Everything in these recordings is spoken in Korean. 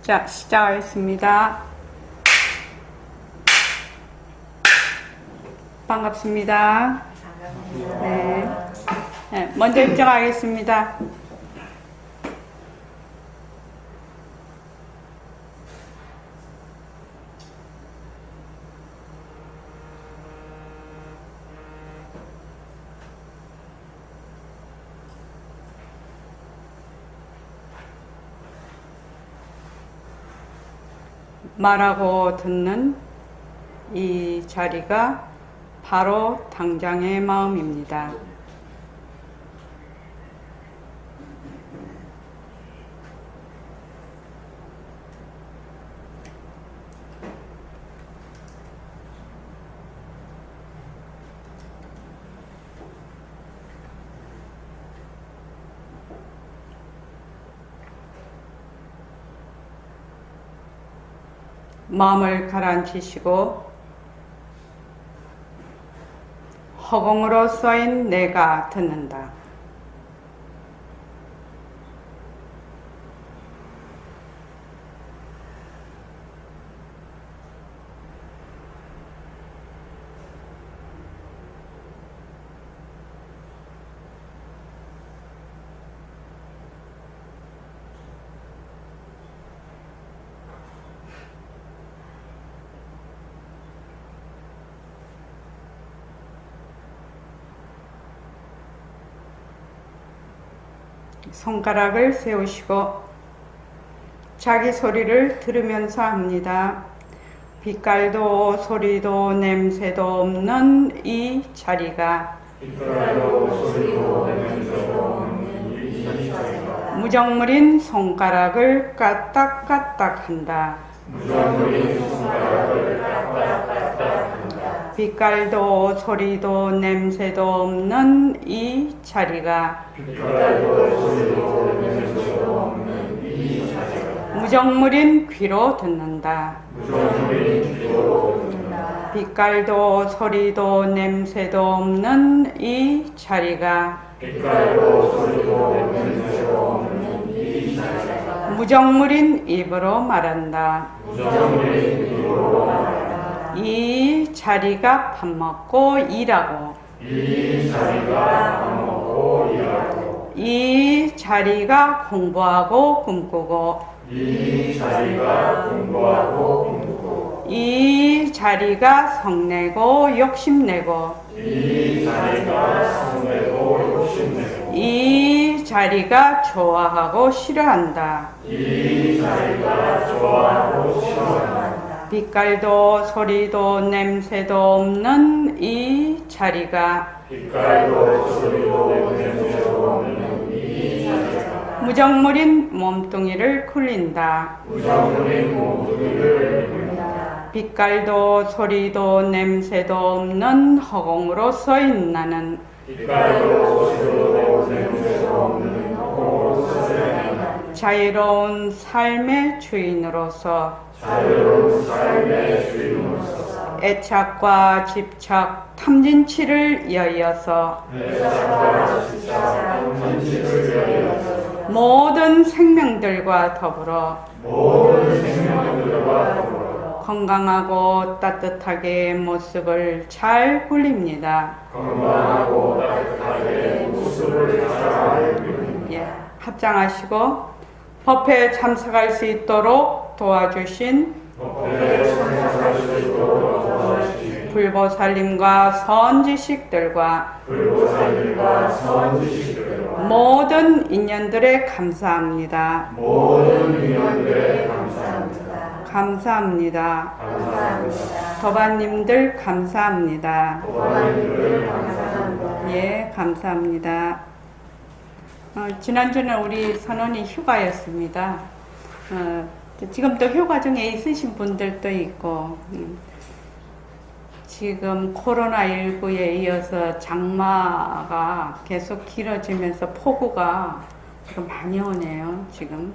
자, 시작하겠습니다. 반갑습니다. 네. 네, 먼저 입장하겠습니다. 말하고 듣는 이 자리가 바로 당장의 마음입니다. 마음을 가라앉히시고 허공으로 쌓인 내가 듣는다. 손가락을 세우시고 자기 소리를 들으면서 합니다. 빛깔도 소리도 냄새도 없는 이 자리가 무정물인 손가락을 까딱까딱 한다. 빛깔도 소리도 냄새도 없는 이 자리가 무정물인 귀로 듣는다. 빛깔도 소리도 냄새도 없는 이 자리가 무정물인 입으로 말한다. 이 자리가 밥 먹고 일하고 이 자리가 공부하고 꿈꾸고 이 자리가 성내고 욕심내고 이 자리가 좋아하고 싫어한다. 빛깔도 소리도 냄새도 없는 이 자리가 무정물인 몸뚱이를 굴린다. 빛깔도 소리도 냄새도 없는 허공으로 서인 나는 자유로운 삶의 주인으로서 애착과 집착, 탐진치를 여의어서 모든 생명들과 더불어 건강하고 따뜻하게 모습을 잘 굴립니다. 예, 합장하시고 법회에 참석할 수 있도록 도와주신 불보살님과 선지식들과 모든 인연들에 감사합니다. 감사합니다. 도반님들 감사합니다. 예, 감사합니다. 지난주는 우리 선원이 휴가였습니다. 지금 또 휴가 중에 있으신 분들도 있고, 지금 코로나19에 이어서 장마가 계속 길어지면서 폭우가 좀 많이 오네요, 지금.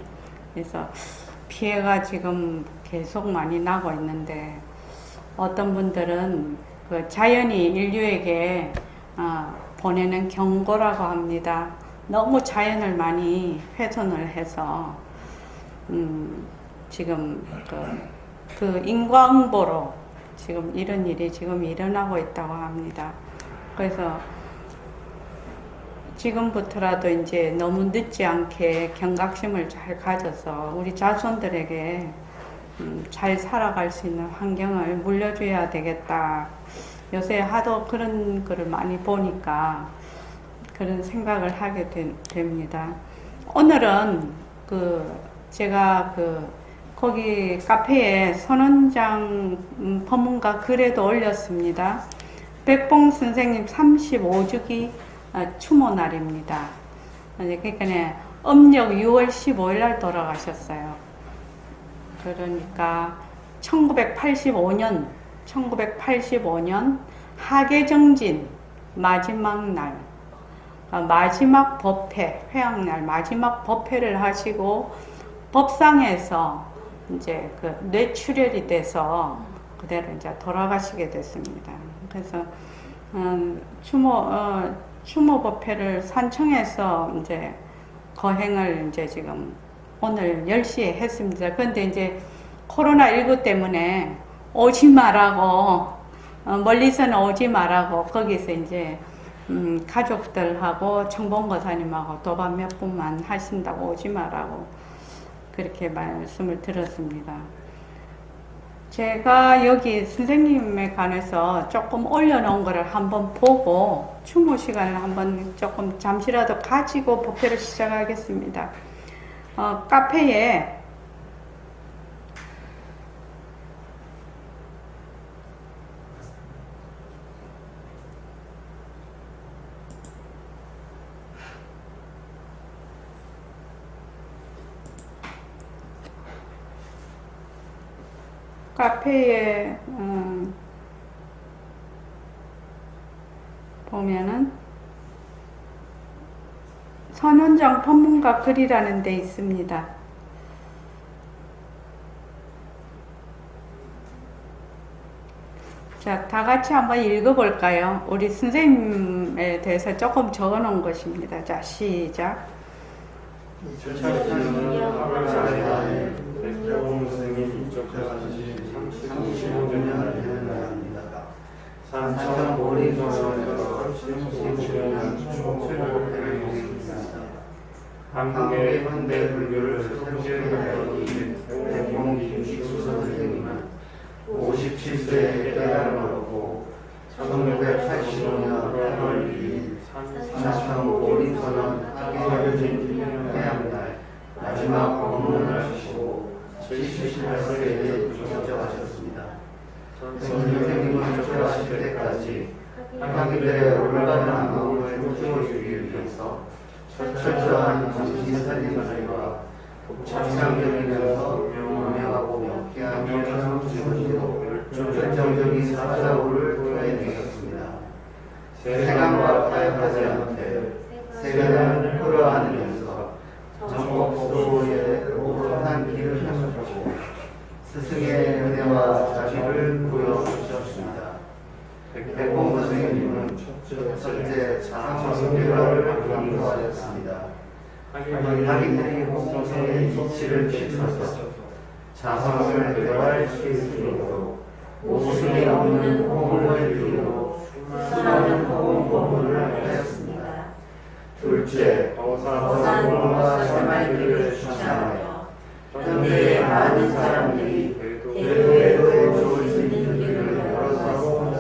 그래서 피해가 지금 계속 많이 나고 있는데, 어떤 분들은 그 자연이 인류에게 보내는 경고라고 합니다. 너무 자연을 많이 훼손을 해서 지금 그 인과응보로 지금 이런 일이 지금 일어나고 있다고 합니다. 그래서 지금부터라도 이제 너무 늦지 않게 경각심을 잘 가져서 우리 자손들에게 잘 살아갈 수 있는 환경을 물려줘야 되겠다. 요새 하도 그런 거를 많이 보니까 그런 생각을 하게 됩니다. 오늘은 제가 거기 카페에 선원장 법문가 글에도 올렸습니다. 백봉 선생님 35주기 추모 날입니다. 그러니까 음력 6월 15일 날 돌아가셨어요. 그러니까 1985년 하계정진 마지막 날, 마지막 법회, 회양날 마지막 법회를 하시고 법상에서 이제 뇌출혈이 돼서 그대로 이제 돌아가시게 됐습니다. 그래서 추모 법회를 산청에서 이제 거행을 이제 지금 오늘 10시에 했습니다. 그런데 이제 코로나19 때문에 오지 말라고, 멀리서는 오지 말라고, 거기서 이제, 가족들하고 청봉거사님하고 도반 몇 분만 하신다고 오지 말라고 그렇게 말씀을 들었습니다. 제가 여기 선생님에 관해서 조금 올려놓은 거를 한번 보고 추모 시간을 한번 조금 잠시라도 가지고 법회를 시작하겠습니다. 카페에 보면은 선원장 법문가 글이라는 데 있습니다. 자, 다 같이 한번 읽어볼까요? 우리 선생님에 대해서 조금 적어 놓은 것입니다. 자, 시작. 백봉 스님이 입적하신 35년을 되는 날입니다. 산청 보리정원에서 15주년 추모를 행했습니다. 한국의 현대 불교를 선진하여 이은 백봉 김식수 선생님은 57세에 깨달음을 얻고 1985년 8월 2일 산청 보리정원 하계정진 회양날 마지막 법문을 하시고 78세에 입적하셨습니다. 선생님은 입적하실 때까지 한국인들의 올바른 안목을 촉구해주기 위해서 철저한 정신살림과 독창적이면서 명명하고 명쾌한 명상주문으로 결정적인 사자우를 토해내셨습니다. 세간과 타협하지 않되 세간을 끌어안으면서 정법도의 오롯한 길을 펴셨고 스승의 은혜와 자비를 보여주셨습니다. 백봉 선생님은 첫째 자상성교를 강조하였습니다. 자기들이 공동체의 이치를 비춰서 자성을 대화할 수 있도록 모순이 없는 호흡을 이루고 수많은 호흡 법문을 하였습니다. 둘째, 어산과 새말기를 추천하여 현대의 많은 사람들이 대도에 좋을 수 있는 길을 열어주었습니다.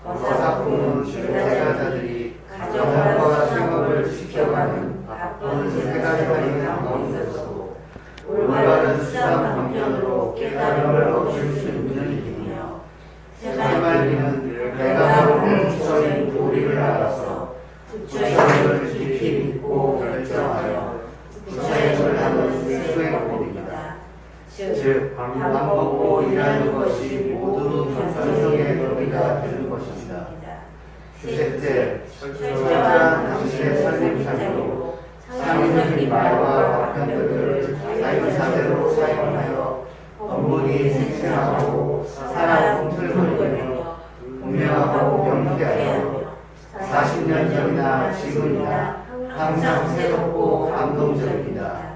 거사품은 제자들이 가정과 생업을 지켜가는 바쁜 세가지의 가운데서도 올바른 수단 방편으로 깨달음을 얻을 수 있는 일이며 새말기는 내가 모르는 부처인 도리를 알아서 부처임을 깊이 믿고 결정하여 부처임을 하는 수행법입니다. 즉, 밥 먹고 일하는 것이 모두 견성의 도리가 되는 것입니다. 셋째, 철저한 당신의 살림살이로 상인적인 말과 답변들을 자유사대로 사용하여 법문이 생생하고 사람 꿈틀거리며 분명하고 명쾌하여 40년 전이나 지금이나 항상 새롭고 감동적입니다.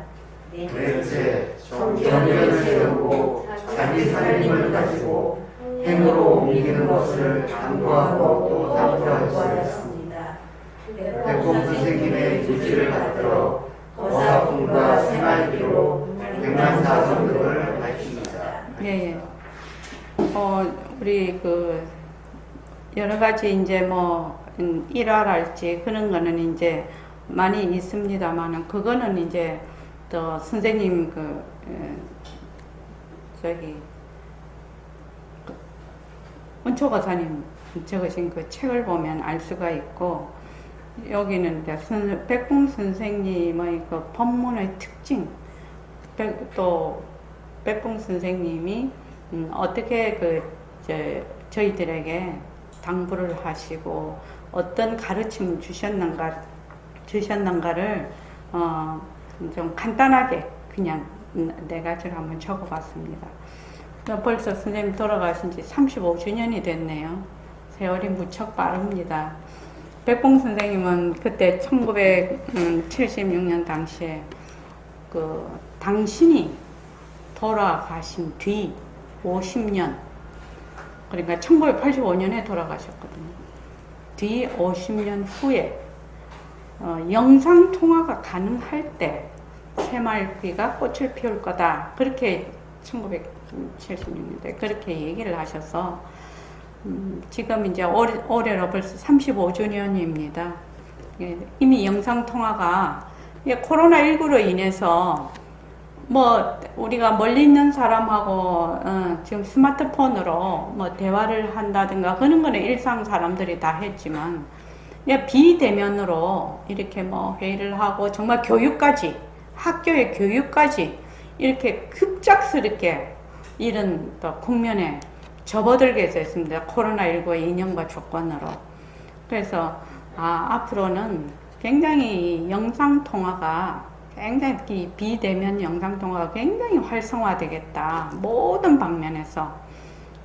넷째, 정견을 세우고 자기 살림을 가지고 행으로 옮기는 것을 당부하고 또 당부하였습니다. 백공 선생님의 유지를 받들어 거사품과 생활기로 백만사선 등을 밝힙니다. 예, 예. 우리 여러 가지 이제 일화랄지 그런 거는 이제 많이 있습니다만은 그거는 이제 또 선생님 은초거사님 적으신 그 책을 보면 알 수가 있고, 여기는 이제 백봉 선생님의 그 법문의 특징, 또 백봉 선생님이 어떻게 저희들에게 당부를 하시고 어떤 가르침을 주셨는가를 좀 간단하게 그냥 네 가지를 한번 적어봤습니다. 벌써 선생님 돌아가신 지 35주년이 됐네요. 세월이 무척 빠릅니다. 백봉 선생님은 그때 1976년 당시에 당신이 돌아가신 뒤 50년, 그러니까 1985년에 돌아가셨거든요. 뒤 50년 후에 영상 통화가 가능할 때 새말귀가 꽃을 피울 거다. 그렇게 1976년대 그렇게 얘기를 하셔서 지금 이제 올해로 벌써 35주년입니다. 이미 영상 통화가 코로나19로 인해서 우리가 멀리 있는 사람하고 지금 스마트폰으로 대화를 한다든가 그런 거는 일상 사람들이 다 했지만 비대면으로 이렇게 회의를 하고 정말 교육까지, 학교의 교육까지 이렇게 급작스럽게 이런 또 국면에 접어들게 됐습니다. 코로나19의 이념과 조건으로. 그래서 앞으로는 굉장히 영상통화가 굉장히 비대면 영상통화가 굉장히 활성화되겠다. 모든 방면에서.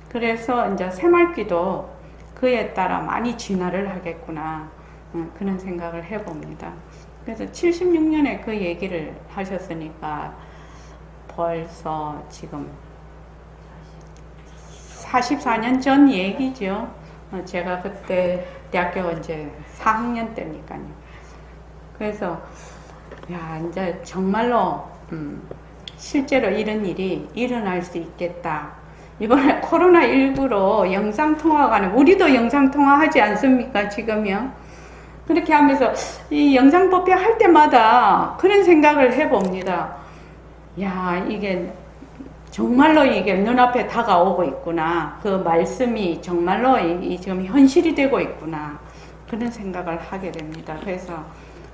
그래서 이제 새말귀도 그에 따라 많이 진화를 하겠구나. 그런 생각을 해봅니다. 그래서 76년에 그 얘기를 하셨으니까 벌써 지금 44년 전 얘기죠. 제가 그때 대학교 이제 4학년 때니까요. 그래서 이제 정말로 실제로 이런 일이 일어날 수 있겠다. 이번에 코로나19로 영상통화가 우리도 영상통화 하지 않습니까? 지금요. 그렇게 하면서 이 영상법회 할 때마다 그런 생각을 해봅니다. 이게 정말로 이게 눈앞에 다가오고 있구나. 그 말씀이 정말로 지금 현실이 되고 있구나. 그런 생각을 하게 됩니다. 그래서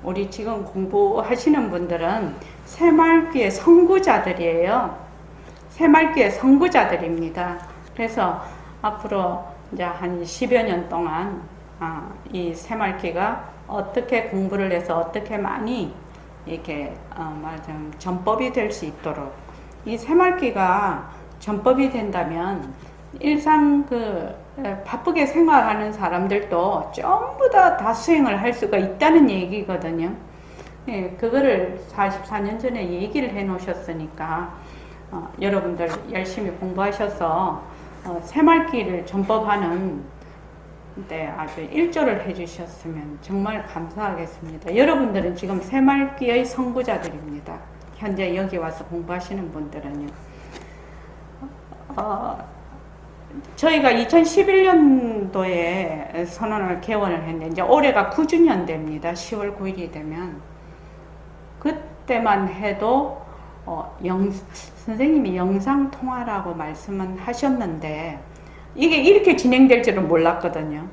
우리 지금 공부하시는 분들은 새말귀의 선구자들이에요. 새말귀의 선구자들입니다. 그래서 앞으로 이제 한 10여 년 동안 이 새말귀가 어떻게 공부를 해서 어떻게 많이 이렇게 말하자면 전법이 될 수 있도록, 이 새말귀가 전법이 된다면 일상 바쁘게 생활하는 사람들도 전부 다 수행을 할 수가 있다는 얘기거든요. 그거를 44년 전에 얘기를 해 놓으셨으니까 여러분들 열심히 공부하셔서 새말귀를 전법하는 데 아주 일조를 해주셨으면 정말 감사하겠습니다. 여러분들은 지금 새말귀의 선구자들입니다. 현재 여기 와서 공부하시는 분들은요. 저희가 2011년도에 선언을 개원을 했는데 이제 올해가 9주년 됩니다. 10월 9일이 되면. 그때만 해도 선생님이 영상통화라고 말씀은 하셨는데 이게 이렇게 진행될 줄은 몰랐거든요.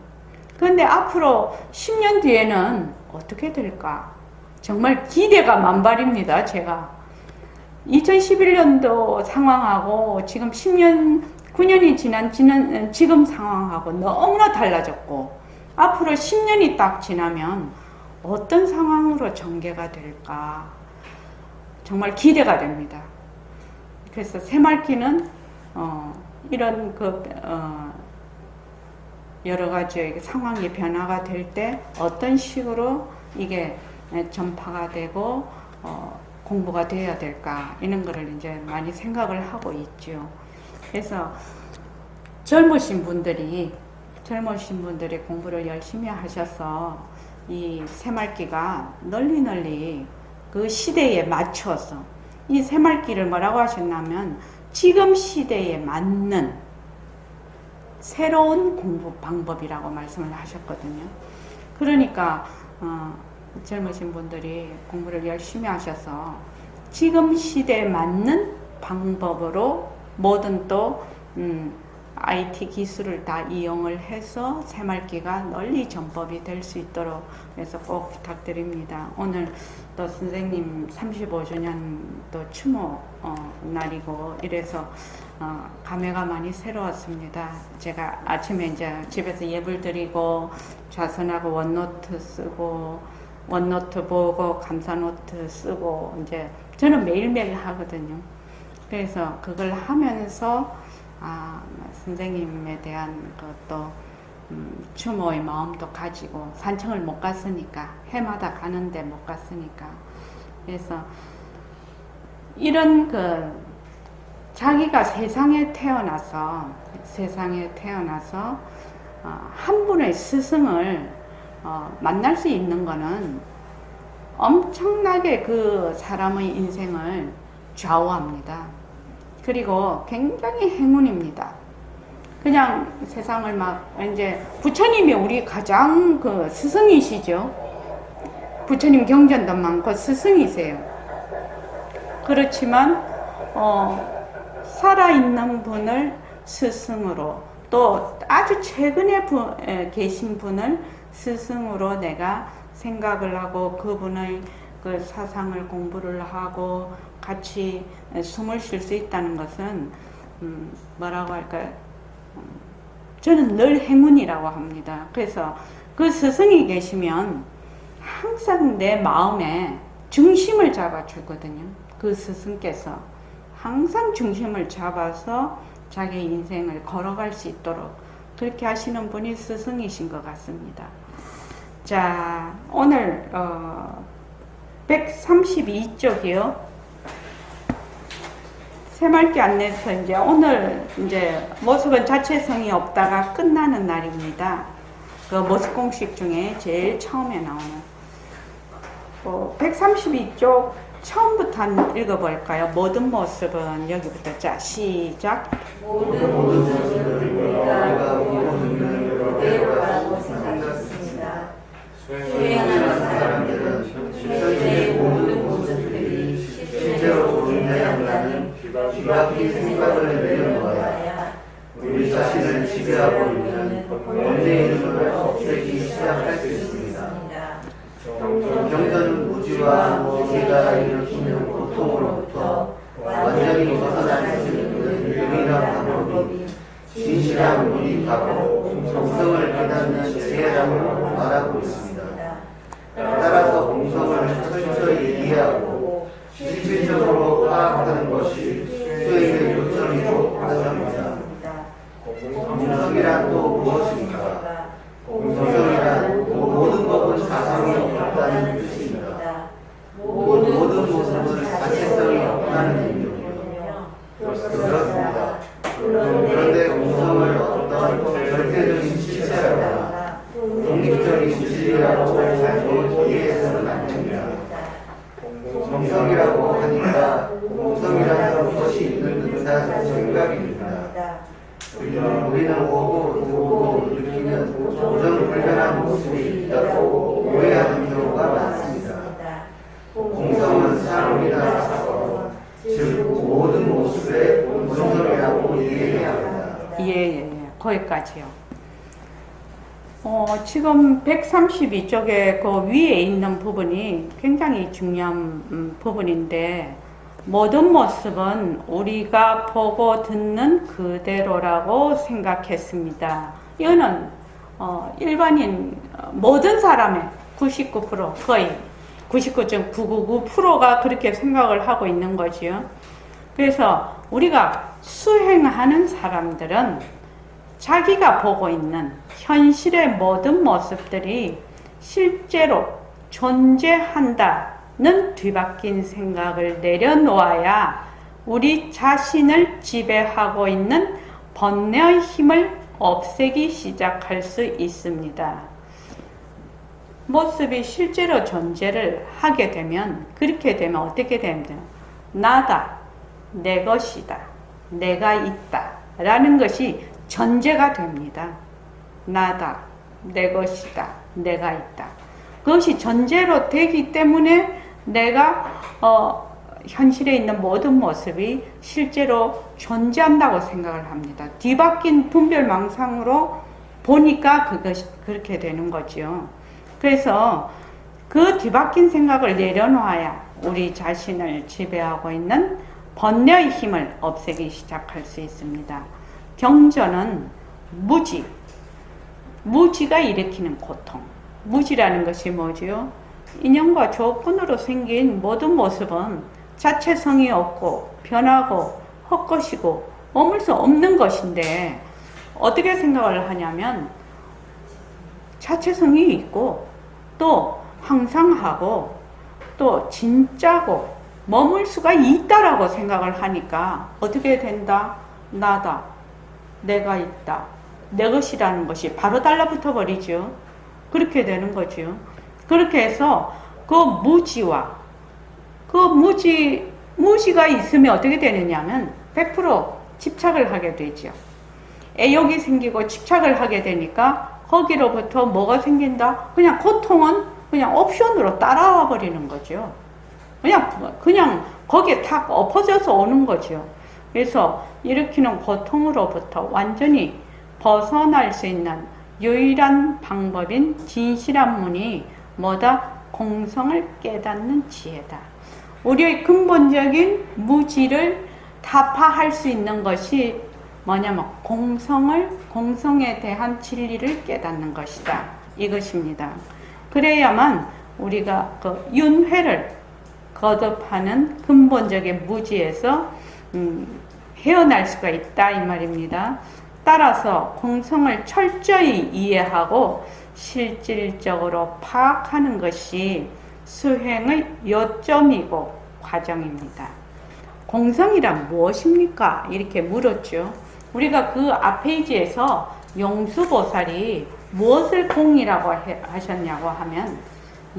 그런데 앞으로 10년 뒤에는 어떻게 될까? 정말 기대가 만발입니다. 제가 2011년도 상황하고 지금 9년이 지난 지금 상황하고 너무나 달라졌고, 앞으로 10년이 딱 지나면 어떤 상황으로 전개가 될까? 정말 기대가 됩니다. 그래서 새말귀는 이런 여러 가지 상황이 변화가 될 때 어떤 식으로 이게 전파가 되고 공부가 돼야 될까 이런 거를 이제 많이 생각을 하고 있죠. 그래서 젊으신 분들이 공부를 열심히 하셔서 이 새말기가 널리 그 시대에 맞춰서 이 새말기를 뭐라고 하셨냐면 지금 시대에 맞는 새로운 공부 방법이라고 말씀을 하셨거든요. 그러니까 젊으신 분들이 공부를 열심히 하셔서 지금 시대에 맞는 방법으로 모든 또 IT 기술을 다 이용을 해서 새말기가 널리 전법이 될 수 있도록 그래서 꼭 부탁드립니다. 오늘 또 선생님 35주년 또 추모 날이고 이래서 감회가 많이 새로웠습니다. 제가 아침에 이제 집에서 예불 드리고 자선하고 원노트 쓰고 원노트 보고 감사노트 쓰고 이제 저는 매일매일 하거든요. 그래서 그걸 하면서 선생님에 대한 것도 추모의 마음도 가지고 산청을 못 갔으니까 해마다 가는데 못 갔으니까 그래서 이런 자기가 세상에 태어나서 한 분의 스승을 만날 수 있는 거는 엄청나게 그 사람의 인생을 좌우합니다. 그리고 굉장히 행운입니다. 그냥 세상을 이제 부처님이 우리 가장 스승이시죠. 부처님 경전도 많고 스승이세요. 그렇지만 살아있는 분을 스승으로 또 아주 최근에 계신 분을 스승으로 내가 생각을 하고 그분의 그 사상을 공부를 하고 같이 숨을 쉴 수 있다는 것은 뭐라고 할까요? 저는 늘 행운이라고 합니다. 그래서 그 스승이 계시면 항상 내 마음에 중심을 잡아주거든요. 그 스승께서 항상 중심을 잡아서 자기 인생을 걸어갈 수 있도록 그렇게 하시는 분이 스승이신 것 같습니다. 자, 오늘 132쪽이요. 새말기 안내서 이제 오늘 이제 모습은 자체성이 없다가 끝나는 날입니다. 그 모습 공식 중에 제일 처음에 나오는 132쪽 처음부터 한번 읽어볼까요? 모든 모습은 여기부터 자 시작. 모든 모습은 우리가 보는 그대로라고 생각했습니다. 수행하는 사람들은 실제의 모든 모습들이 실제로 존재한다는 뒤바뀐 생각을 내려놓아야 우리 자신을 지배하고 있는 원래의 힘을 없애기 시작할 수 있습니다. 경전은 무지와 무지가 일으키는 고통으로부터 완전히 벗어날 수 있는 유일한 방법이 진실한 문익하고 공성을 깨닫는 지혜라고 말하고 있습니다. 따라서 공성을 철저히 이해하고 실질적으로 파악하는 것이 수행의 요점이고 과정입니다. 공성이란 또 무엇입니까? 공성이란 모든 법은 사성이 없다는 뜻입니다. 모든 모습은 자체성이 없다는 의미입니다. 그렇습니다. 그런데 공성을 어떤 절대적인 실체라거나 독립적인 진리라고 잘못 이해해서는 안 됩니다. 공성이라고 하니까 공성이라는 것이 있는 듯한 생각입니다. 우리는 보고 듣고 느끼는 고정불변한 모습이 있다고 오해하는 경우가 많습니다. 공성은 사람이나 사건, 즉 모든 모습의 공성이라고 이해해야 합니다. 예, 거기까지요. 지금 132쪽에 그 위에 있는 부분이 굉장히 중요한 부분인데 모든 모습은 우리가 보고 듣는 그대로라고 생각했습니다. 이거는 일반인 모든 사람의 99% 거의 99.999%가 그렇게 생각을 하고 있는 거지요. 그래서 우리가 수행하는 사람들은 자기가 보고 있는 현실의 모든 모습들이 실제로 존재한다 뒤바뀐 생각을 내려놓아야 우리 자신을 지배하고 있는 번뇌의 힘을 없애기 시작할 수 있습니다. 모습이 실제로 존재를 하게 되면, 그렇게 되면 어떻게 됩니까? 나다, 내 것이다, 내가 있다 라는 것이 전제가 됩니다. 나다, 내 것이다, 내가 있다. 그것이 전제로 되기 때문에 내가 현실에 있는 모든 모습이 실제로 존재한다고 생각을 합니다. 뒤바뀐 분별망상으로 보니까 그것이 그렇게 되는 거죠. 그래서 그 뒤바뀐 생각을 내려놓아야 우리 자신을 지배하고 있는 번뇌의 힘을 없애기 시작할 수 있습니다. 경전은 무지가 일으키는 고통. 무지라는 것이 뭐지요? 인연과 조건으로 생긴 모든 모습은 자체성이 없고 변하고 헛것이고 머물 수 없는 것인데, 어떻게 생각을 하냐면 자체성이 있고 또 항상하고 또 진짜고 머물 수가 있다라고 생각을 하니까 어떻게 된다? 나다, 내가 있다, 내 것이라는 것이 바로 달라붙어 버리죠. 그렇게 되는 거죠. 그렇게 해서 그 무지와 그 무지가 있으면 어떻게 되느냐면 100% 집착을 하게 되죠. 애욕이 생기고 집착을 하게 되니까 거기로부터 뭐가 생긴다? 그냥 고통은 그냥 옵션으로 따라와 버리는 거죠. 그냥 거기에 탁 엎어져서 오는 거죠. 그래서 일으키는 고통으로부터 완전히 벗어날 수 있는 유일한 방법인 진실한 문이 뭐다? 공성을 깨닫는 지혜다. 우리의 근본적인 무지를 타파할 수 있는 것이 뭐냐면 공성에 대한 진리를 깨닫는 것이다. 이것입니다. 그래야만 우리가 그 윤회를 거듭하는 근본적인 무지에서 헤어날 수가 있다 이 말입니다. 따라서 공성을 철저히 이해하고 실질적으로 파악하는 것이 수행의 요점이고 과정입니다. 공성이란 무엇입니까? 이렇게 물었죠. 우리가 그 앞 페이지에서 용수보살이 무엇을 공이라고 하셨냐고 하면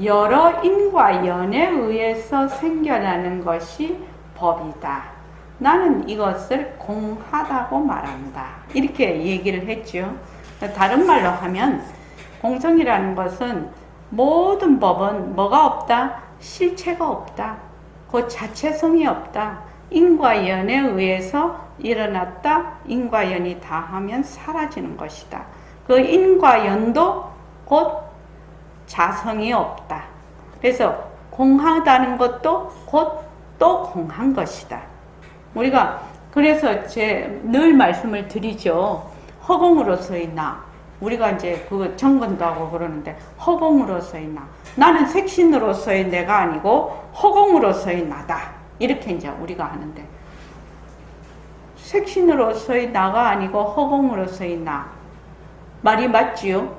여러 인과 연에 의해서 생겨나는 것이 법이다. 나는 이것을 공하다고 말한다. 이렇게 얘기를 했죠. 다른 말로 하면 공성이라는 것은 모든 법은 뭐가 없다? 실체가 없다. 그 자체성이 없다. 인과 연에 의해서 일어났다. 인과 연이 다하면 사라지는 것이다. 그 인과 연도 곧 자성이 없다. 그래서 공하다는 것도 곧 또 공한 것이다. 우리가 그래서 늘 말씀을 드리죠. 허공으로서의 나. 우리가 이제 그 정근도 하고 그러는데 허공으로서의 나. 나는 색신으로서의 내가 아니고 허공으로서의 나다. 이렇게 이제 우리가 하는데 색신으로서의 나가 아니고 허공으로서의 나. 말이 맞지요?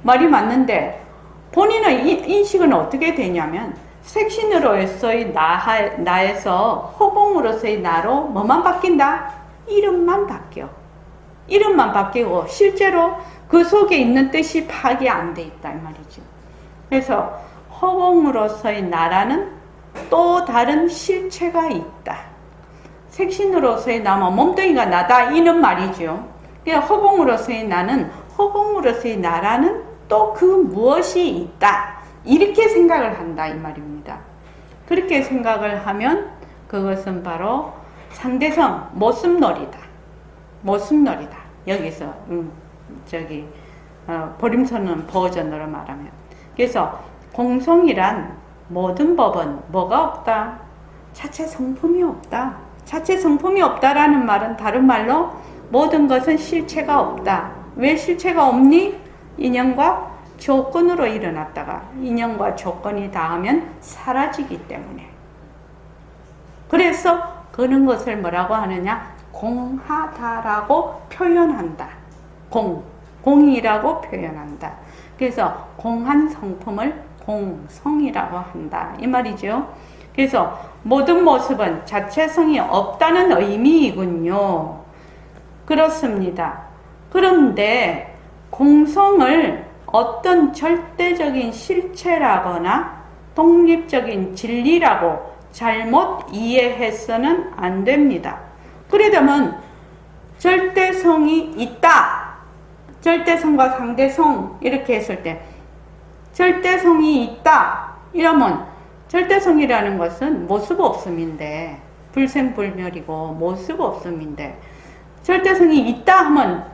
말이 맞는데 본인의 인식은 어떻게 되냐면 색신으로서의 나에서 허공으로서의 나로 뭐만 바뀐다? 이름만 바뀌어. 이름만 바뀌고 실제로 그 속에 있는 뜻이 파악이 안 돼 있다 이 말이죠. 그래서 허공으로서의 나라는 또 다른 실체가 있다. 색신으로서의 나면 몸뚱이가 나다 이는 말이죠. 그러니까 허공으로서의 나는 허공으로서의 나라는 또 그 무엇이 있다. 이렇게 생각을 한다 이 말입니다. 그렇게 생각을 하면 그것은 바로 상대성 모습놀이다. 모습놀이다. 여기서 보림서는 버전으로 말하면. 그래서 공성이란 모든 법은 뭐가 없다? 자체 성품이 없다. 자체 성품이 없다라는 말은 다른 말로 모든 것은 실체가 없다. 왜 실체가 없니? 인연과 조건으로 일어났다가 인연과 조건이 닿으면 사라지기 때문에. 그래서 그런 것을 뭐라고 하느냐? 공하다라고 표현한다. 공이라고 표현한다. 그래서 공한 성품을 공성이라고 한다. 이 말이죠. 그래서 모든 모습은 자체성이 없다는 의미이군요. 그렇습니다. 그런데 공성을 어떤 절대적인 실체라거나 독립적인 진리라고 잘못 이해해서는 안 됩니다. 그러려면 절대성이 있다. 절대성과 상대성 이렇게 했을 때 절대성이 있다. 이러면 절대성이라는 것은 모습 없음인데 불생불멸이고 모습 없음인데 절대성이 있다 하면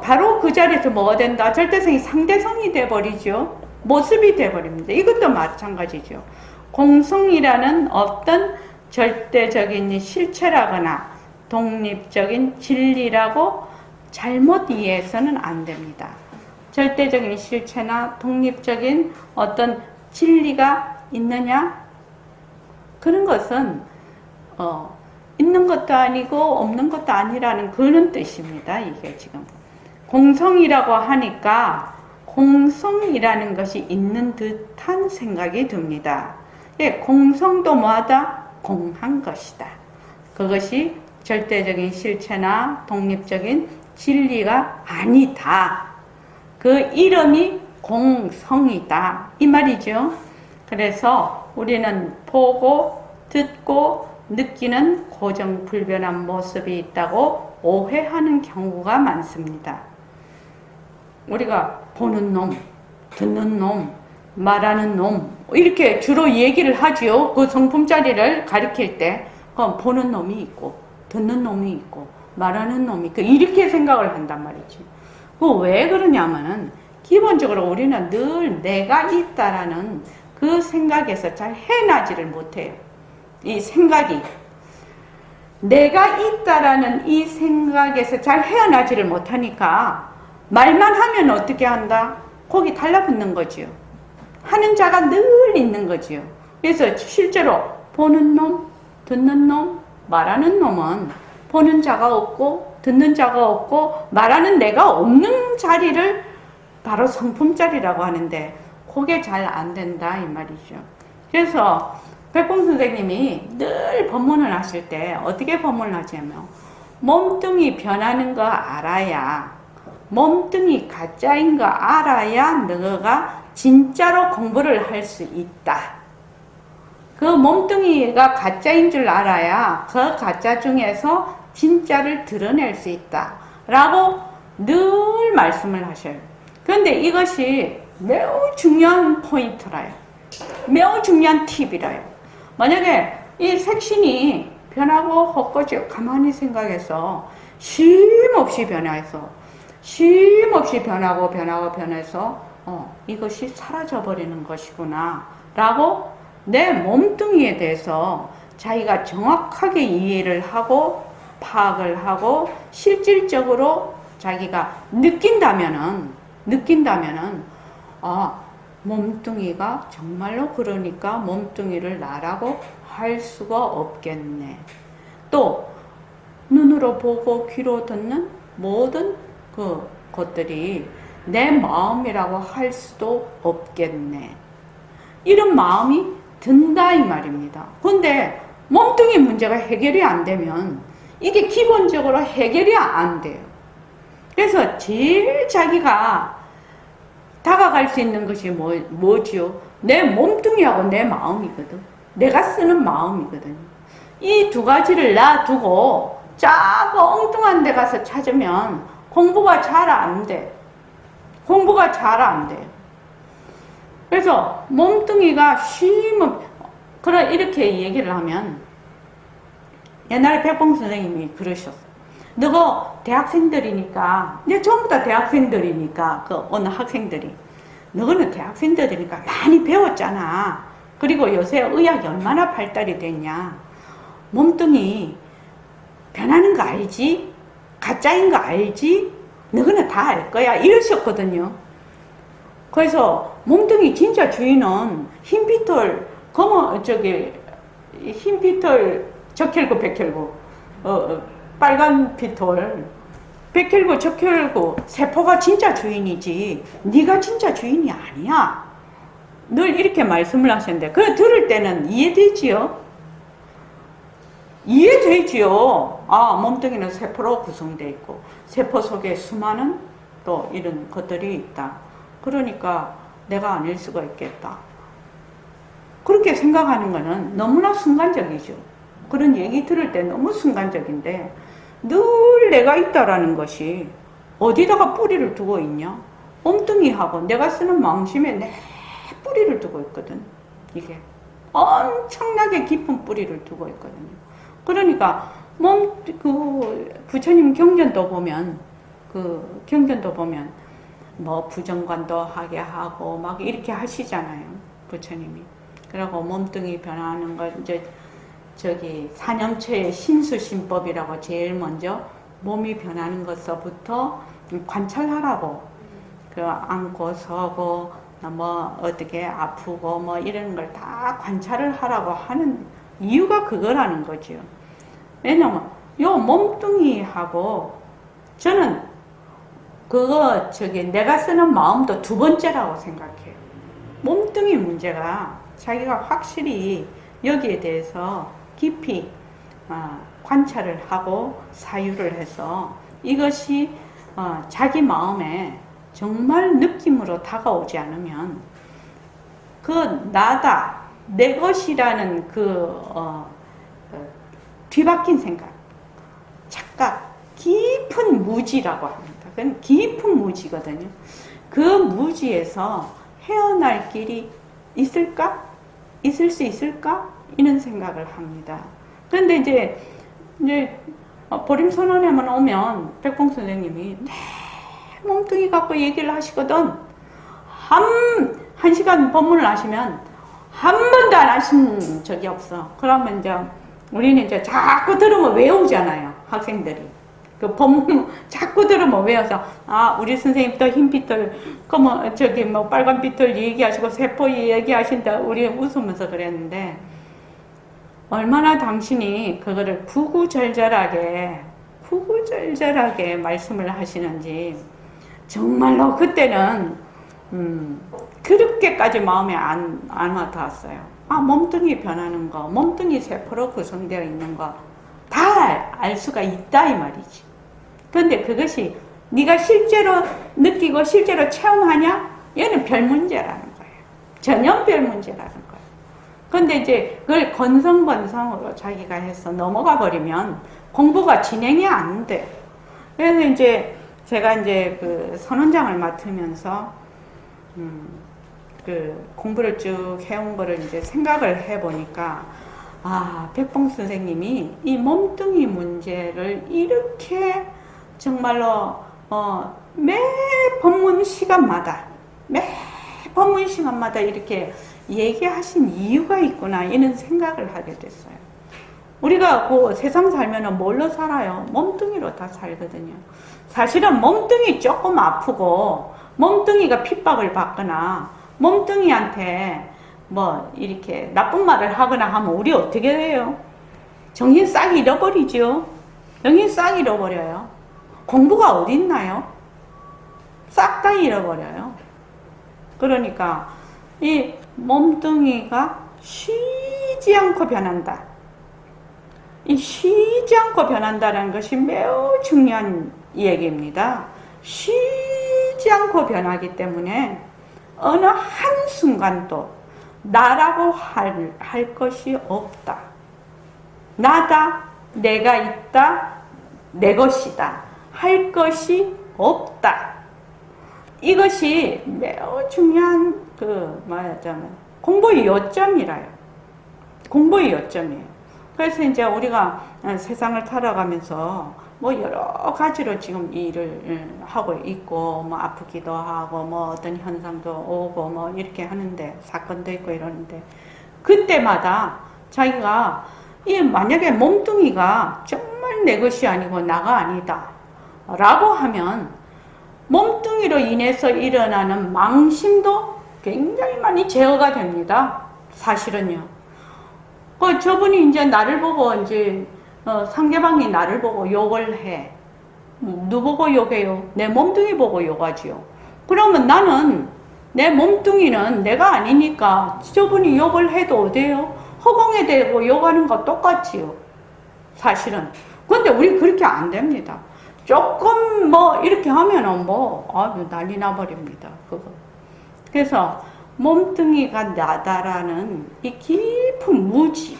바로 그 자리에서 뭐가 된다? 절대성이 상대성이 돼버리죠. 모습이 돼버립니다. 이것도 마찬가지죠. 공성이라는 어떤 절대적인 실체라거나 독립적인 진리라고 잘못 이해해서는 안 됩니다. 절대적인 실체나 독립적인 어떤 진리가 있느냐? 그런 것은 있는 것도 아니고 없는 것도 아니라는 그런 뜻입니다. 이게 지금 공성이라고 하니까 공성이라는 것이 있는 듯한 생각이 듭니다. 예, 공성도 뭐하다? 공한 것이다. 그것이 절대적인 실체나 독립적인 진리가 아니다. 그 이름이 공성이다. 이 말이죠. 그래서 우리는 보고 듣고 느끼는 고정불변한 모습이 있다고 오해하는 경우가 많습니다. 우리가 보는 놈, 듣는 놈, 말하는 놈 이렇게 주로 얘기를 하지요. 그 성품자리를 가리킬 때 보는 놈이 있고 듣는 놈이 있고 말하는 놈이 있고 이렇게 생각을 한단 말이지. 왜 그러냐면은 기본적으로 우리는 늘 내가 있다라는 그 생각에서 잘 헤어나지를 못해요. 이 생각이 내가 있다라는 이 생각에서 잘 헤어나지를 못하니까 말만 하면 어떻게 한다? 거기 달라붙는 거지요. 하는 자가 늘 있는 거지요. 그래서 실제로 보는 놈, 듣는 놈, 말하는 놈은 보는 자가 없고 듣는 자가 없고 말하는 내가 없는 자리를 바로 성품자리라고 하는데 그게 잘 안 된다 이 말이죠. 그래서 백봉 선생님이 늘 법문을 하실 때 어떻게 법문을 하냐면 몸뚱이 변하는 거 알아야 몸뚱이 가짜인 거 알아야 너가 진짜로 공부를 할 수 있다. 그 몸뚱이가 가짜인 줄 알아야 그 가짜 중에서 진짜를 드러낼 수 있다. 라고 늘 말씀을 하셔요. 그런데 이것이 매우 중요한 포인트라요. 매우 중요한 팁이라요. 만약에 이 색신이 변하고 헛거지고 가만히 생각해서 쉼없이 변해서 쉼없이 변해서 이것이 사라져버리는 것이구나 라고 내 몸뚱이에 대해서 자기가 정확하게 이해를 하고 파악을 하고 실질적으로 자기가 느낀다면은 몸뚱이가 정말로 그러니까 몸뚱이를 나라고 할 수가 없겠네. 또 눈으로 보고 귀로 듣는 모든 그 것들이 내 마음이라고 할 수도 없겠네. 이런 마음이 든다 이 말입니다. 근데 몸뚱이 문제가 해결이 안 되면 이게 기본적으로 해결이 안 돼요. 그래서 제일 자기가 다가갈 수 있는 것이 뭐지요? 내 몸뚱이하고 내 마음이거든. 내가 쓰는 마음이거든. 이 두 가지를 놔두고 작고 엉뚱한 데 가서 찾으면 공부가 잘 안 돼. 공부가 잘 안 돼. 그래서 몸뚱이가 이렇게 얘기를 하면 옛날에 백봉 선생님이 그러셨어. 너가 대학생들이니까, 이제 전부 다 대학생들이니까, 그 어느 학생들이, 너는 대학생들이니까 많이 배웠잖아. 그리고 요새 의학이 얼마나 발달이 됐냐. 몸뚱이 변하는 거 알지? 가짜인 거 알지? 너는 다 알 거야. 이러셨거든요. 그래서 몸뚱이 진짜 주인은 흰피털, 흰피털 적혈구, 백혈구, 빨간 피털, 백혈구, 적혈구, 세포가 진짜 주인이지 네가 진짜 주인이 아니야. 늘 이렇게 말씀을 하셨는데, 그래 들을 때는 이해되지요? 이해되지요? 아, 몸뚱이는 세포로 구성되어 있고, 세포 속에 수많은 또 이런 것들이 있다. 그러니까 내가 아닐 수가 있겠다. 그렇게 생각하는 거는 너무나 순간적이죠. 그런 얘기 들을 때 너무 순간적인데, 늘 내가 있다라는 것이 어디다가 뿌리를 두고 있냐? 몸뚱이하고 내가 쓰는 마음심에 내 뿌리를 두고 있거든. 이게 엄청나게 깊은 뿌리를 두고 있거든요. 그러니까 부처님 경전도 보면 뭐 부정관도 하게 하고 막 이렇게 하시잖아요. 부처님이. 그리고 몸뚱이 변하는 걸 이제 저기 사념처의 신수신법이라고 제일 먼저 몸이 변하는 것서부터 관찰하라고, 그 앉고 서고 뭐 어떻게 아프고 뭐 이런 걸 다 관찰을 하라고 하는 이유가 그거라는 거죠. 왜냐면 요 몸뚱이하고 저는 그거 내가 쓰는 마음도 두 번째라고 생각해요. 몸뚱이 문제가 자기가 확실히 여기에 대해서 깊이 관찰을 하고 사유를 해서 이것이 자기 마음에 정말 느낌으로 다가오지 않으면 그 나다, 내 것이라는 뒤바뀐 생각, 착각, 깊은 무지라고 합니다. 그건 깊은 무지거든요. 그 무지에서 헤어날 길이 있을까? 있을 수 있을까? 이런 생각을 합니다. 그런데 이제 보림선언에만 오면 백봉 선생님이 몸뚱이 갖고 얘기를 하시거든. 한 시간 법문을 하시면 한 번도 안 하신 적이 없어. 그러면 이제 우리는 이제 자꾸 들으면 외우잖아요. 학생들이. 그 법문 자꾸 들으면 외워서, 아, 우리 선생님 또 흰빛들, 뭐 빨간빛들 얘기하시고 세포 얘기하신다. 우리 웃으면서 그랬는데, 얼마나 당신이 그거를 구구절절하게 말씀을 하시는지, 정말로 그때는 그렇게까지 마음에 안 와닿았어요. 아, 몸뚱이 변하는 거, 몸뚱이 세포로 구성되어 있는 거 다 알 수가 있다 이 말이지. 그런데 그것이 네가 실제로 느끼고 실제로 체험하냐? 얘는 별 문제라는 거예요. 전혀 별 문제라는 거예요. 그런데 이제 그걸 건성건성으로 자기가 해서 넘어가 버리면 공부가 진행이 안 돼. 그래서 이제 제가 이제 그 선원장을 맡으면서 그 공부를 쭉 해온 거를 이제 생각을 해보니까, 아, 백봉 선생님이 이 몸뚱이 문제를 이렇게 정말로 매 법문 시간마다 이렇게 얘기하신 이유가 있구나, 이런 생각을 하게 됐어요. 우리가 그 세상 살면은 뭘로 살아요? 몸뚱이로 다 살거든요. 사실은 몸뚱이 조금 아프고 몸뚱이가 핍박을 받거나 몸뚱이한테 뭐 이렇게 나쁜 말을 하거나 하면 우리 어떻게 돼요? 정신 싹 잃어버리죠. 정신 싹 잃어버려요. 공부가 어디 있나요? 싹 다 잃어버려요. 그러니까 이 몸뚱이가 쉬지 않고 변한다. 이 쉬지 않고 변한다는 것이 매우 중요한 얘기입니다. 쉬지 않고 변하기 때문에 어느 한순간도 나라고 할 것이 없다. 나다, 내가 있다, 내 것이다 할 것이 없다. 이것이 매우 중요한 공부의 요점이라요. 공부의 요점이에요. 그래서 이제 우리가 세상을 살아가면서 뭐 여러 가지로 지금 일을 하고 있고, 뭐 아프기도 하고, 뭐 어떤 현상도 오고, 뭐 이렇게 하는데, 사건도 있고 이러는데, 그때마다 자기가 만약에 몸뚱이가 정말 내 것이 아니고 나가 아니다 라고 하면 몸뚱이로 인해서 일어나는 망심도 굉장히 많이 제어가 됩니다. 사실은요. 저분이 이제 나를 보고 이제 상대방이 나를 보고 욕을 해. 누구 보고 욕해요? 내 몸뚱이 보고 욕하지요. 그러면 나는 내 몸뚱이는 내가 아니니까 저분이 욕을 해도 돼요. 허공에 대고 욕하는 거 똑같지요. 사실은. 근데 우리 그렇게 안 됩니다. 조금 뭐 이렇게 하면은 뭐 아주 난리 나버립니다. 그거. 그래서 몸뚱이가 나다라는 이 깊은 무지,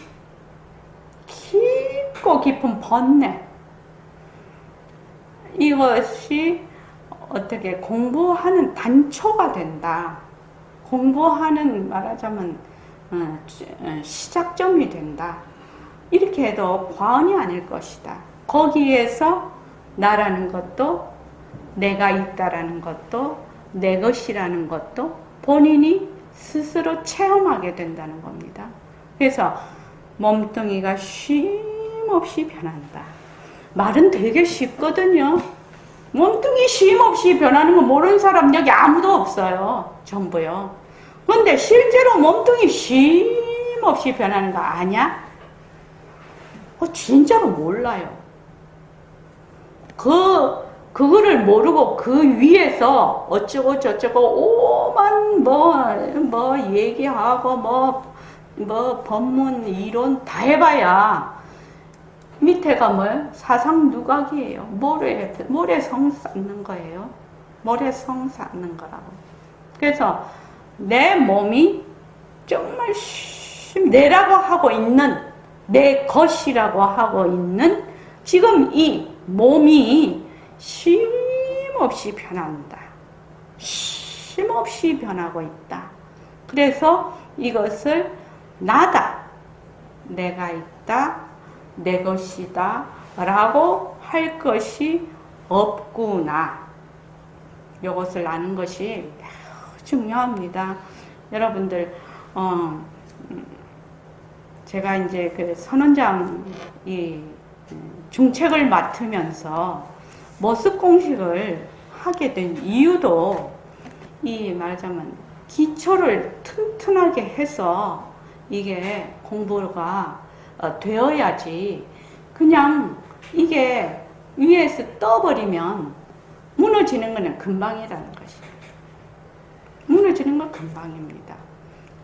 깊고 깊은 번뇌, 이것이 어떻게 공부하는 단초가 된다. 공부하는 말하자면 시작점이 된다. 이렇게 해도 과언이 아닐 것이다. 거기에서 나라는 것도, 내가 있다라는 것도, 내 것이라는 것도 본인이 스스로 체험하게 된다는 겁니다. 그래서 몸뚱이가 쉼없이 변한다. 말은 되게 쉽거든요. 몸뚱이 쉼없이 변하는 거 모르는 사람 여기 아무도 없어요. 전부요. 근데 실제로 몸뚱이 쉼없이 변하는 거 아냐? 진짜로 몰라요. 그거를 모르고 그 위에서 어쩌고 저쩌고 오만 뭐 얘기하고 뭐 법문 이론 다 해봐야 밑에가 뭐예요? 사상 누각이에요. 모래성 쌓는 거예요. 모래성 쌓는 거라고. 그래서 내 몸이 정말 내라고 하고 있는, 내 것이라고 하고 있는 지금 이 몸이 쉼없이 변한다. 쉼없이 변하고 있다. 그래서 이것을 나다, 내가 있다, 내 것이다 라고 할 것이 없구나. 이것을 아는 것이 매우 중요합니다. 여러분들 제가 이제 그 선원장 이 중책을 맡으면서 모습 공식을 하게 된 이유도 이 말하자면 기초를 튼튼하게 해서 이게 공부가 되어야지 그냥 이게 위에서 떠버리면 무너지는 것은 금방이라는 것이에요. 무너지는 건 금방입니다.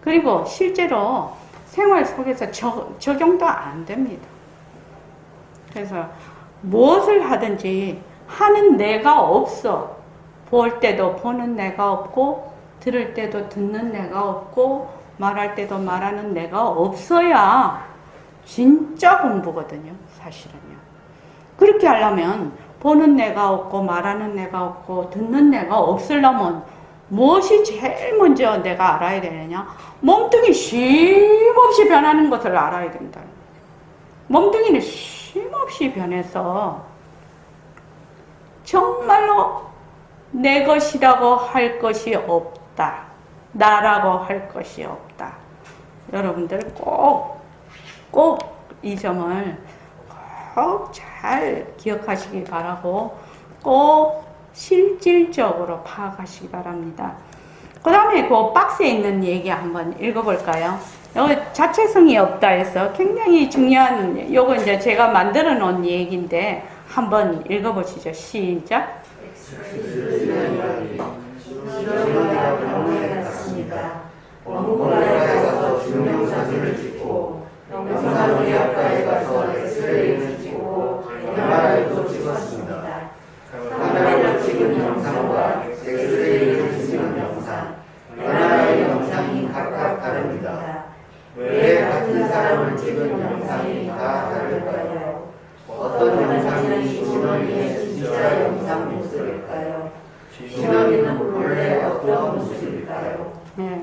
그리고 실제로 생활 속에서 적용도 안 됩니다. 그래서 무엇을 하든지 하는 내가 없어. 볼 때도 보는 내가 없고, 들을 때도 듣는 내가 없고, 말할 때도 말하는 내가 없어야 진짜 공부거든요, 사실은요. 그렇게 하려면 보는 내가 없고, 말하는 내가 없고, 듣는 내가 없으려면 무엇이 제일 먼저 내가 알아야 되느냐? 몸뚱이 쉼없이 변하는 것을 알아야 된다. 몸뚱이는 쉼없이 변해서 정말로 내 것이라고 할 것이 없다. 나라고 할 것이 없다. 여러분들 꼭 이 점을 꼭 잘 기억하시기 바라고 꼭 실질적으로 파악하시기 바랍니다. 그 다음에 그 박스에 있는 얘기 한번 읽어볼까요? 여기 자체성이 없다 해서 굉장히 중요한, 요거 이제 제가 만들어 놓은 얘기인데 한번 읽어보시죠. 시작. 원고라에 가서 증명사진을 찍고 영상의학과에 가서 엑스레이를 찍고 MRI도 찍었습니다. 카메라로 찍은 영상과 엑스레이를 찍은 영상, MRI 영상이 각각 다릅니다. 왜 같은 사람을 찍은 영상이 다 다를까요? 어떤 영상이 진원이의 진짜 영상 모습일까요? 진원이는 원래 어떤 모습일까요? 네.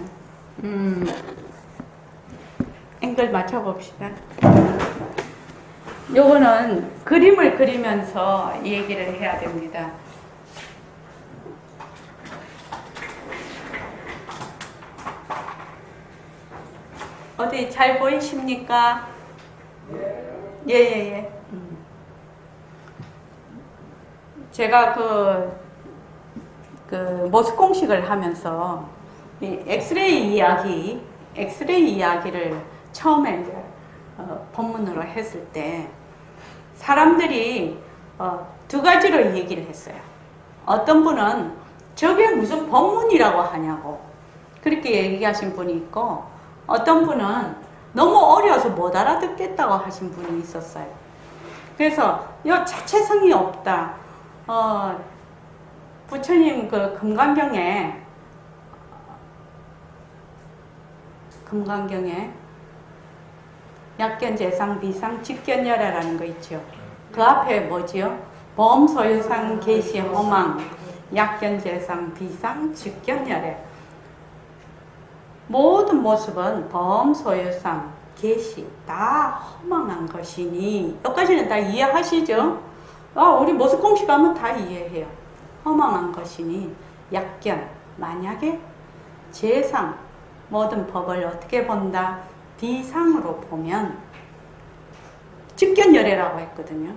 앵글 맞춰봅시다. 요거는 그림을 그리면서 얘기를 해야 됩니다. 어디 잘 보이십니까? 예. 제가 그 모습 공식을 하면서 이 엑스레이 이야기를 처음에 이제 본문으로 했을 때 사람들이 두 가지로 얘기를 했어요. 어떤 분은 저게 무슨 법문이라고 하냐고, 그렇게 얘기하신 분이 있고, 어떤 분은 너무 어려서 못 알아듣겠다고 하신 분이 있었어요. 그래서 이 자체성이 없다. 부처님 그 금강경에 약견재상 비상 직견열애라는 거 있죠. 그 앞에 뭐지요? 범소유상 계시 허망 약견재상 비상 직견열애. 모든 모습은 범소유상 계시 다 허망한 것이니, 여기까지는 다 이해하시죠? 우리 모습 공식하면 다 이해해요. 허망한 것이니 약견, 만약에 재상, 모든 법을 어떻게 본다? 비상으로 보면 직견열애라고 했거든요.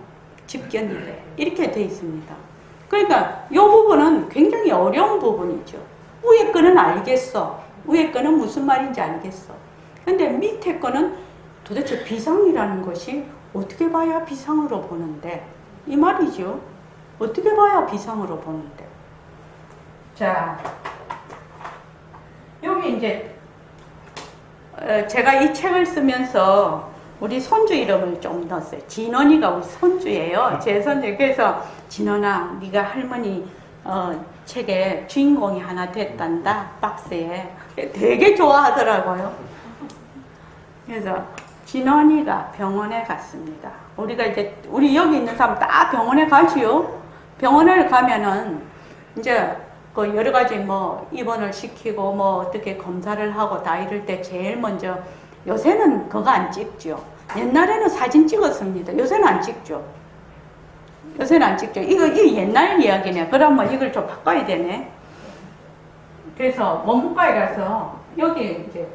직견열애 이렇게 돼 있습니다. 그러니까 이 부분은 굉장히 어려운 부분이죠. 위에 거는 알겠어. 위에 거는 무슨 말인지 알겠어. 근데 밑에 거는 도대체 비상이라는 것이 어떻게 봐야 비상으로 보는데, 이 말이죠. 어떻게 봐야 비상으로 보는데. 자, 여기 이제 제가 이 책을 쓰면서 우리 손주 이름을 좀 넣었어요. 진원이가 우리 손주예요. 제 손주. 그래서 진원아, 네가 할머니 책에 주인공이 하나 됐단다. 박스에. 되게 좋아하더라고요. 그래서 진원이가 병원에 갔습니다. 우리 여기 있는 사람 다 병원에 가지요. 병원을 가면은 이제 그 여러 가지 뭐 입원을 시키고 뭐 어떻게 검사를 하고 다 이럴 때 제일 먼저, 요새는 그거 안 찍죠. 옛날에는 사진 찍었습니다. 요새는 안 찍죠. 요새는 안 찍죠. 이거 옛날 이야기네. 그러면 이걸 좀 바꿔야 되네. 그래서 원무과에 가서 여기 이제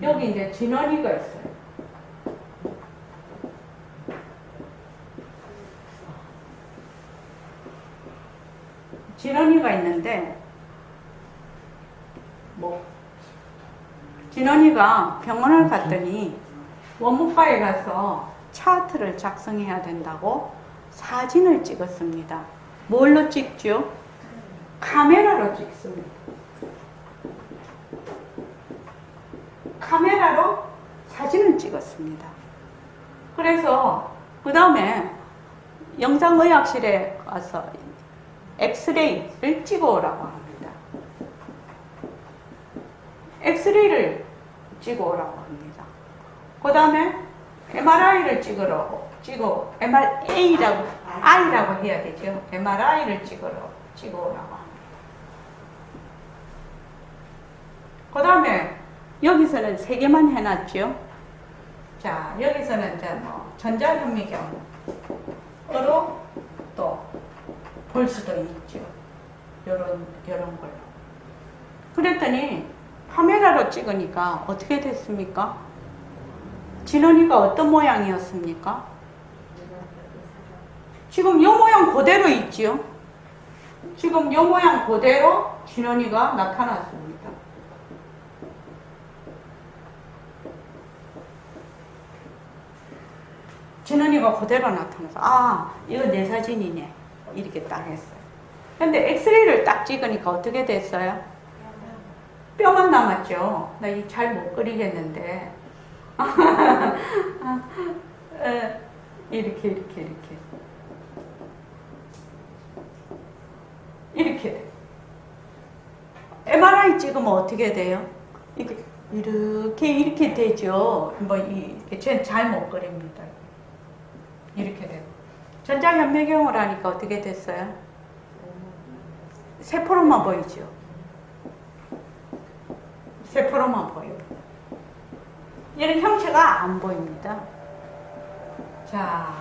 여기 이제 진원이가 있어요. 진원이가 있는데, 진원이가 병원을 갔더니 원무과에 가서 차트를 작성해야 된다고 사진을 찍었습니다. 뭘로 찍죠? 카메라로 찍습니다. 카메라로 사진을 찍었습니다. 그래서 그 다음에 영상의학실에 가서 엑스레이를 찍어오라고 합니다. 엑스레이를 찍어오라고 합니다. 그 다음에 MRI를 MRA라고 해야 되죠. MRI를 찍어오라고 합니다. 그 다음에 여기서는 3개만 해놨죠. 자, 여기서는 이제 뭐 전자현미경으로 또 볼 수도 있죠. 요런 걸로. 그랬더니 카메라로 찍으니까 어떻게 됐습니까? 진원이가 어떤 모양이었습니까? 지금 요 모양 그대로 있지요. 지금 요 모양 그대로 진원이가 나타났습니다. 진원이가 그대로 나타나서, 이거 내 사진이네. 이렇게 딱 했어요. 근데 엑스레이를 딱 찍으니까 어떻게 됐어요? 뼈만 남았죠. 나 이 잘 못 그리겠는데. 이렇게. 이렇게 돼. MRI 찍으면 어떻게 돼요? 이렇게 되죠. 이렇게 잘 못 그립니다. 이렇게 돼요. 전자현미경을 하니까 어떻게 됐어요? 세포로만 보이죠. 세포로만 보여요. 얘는 형체가 안 보입니다. 자,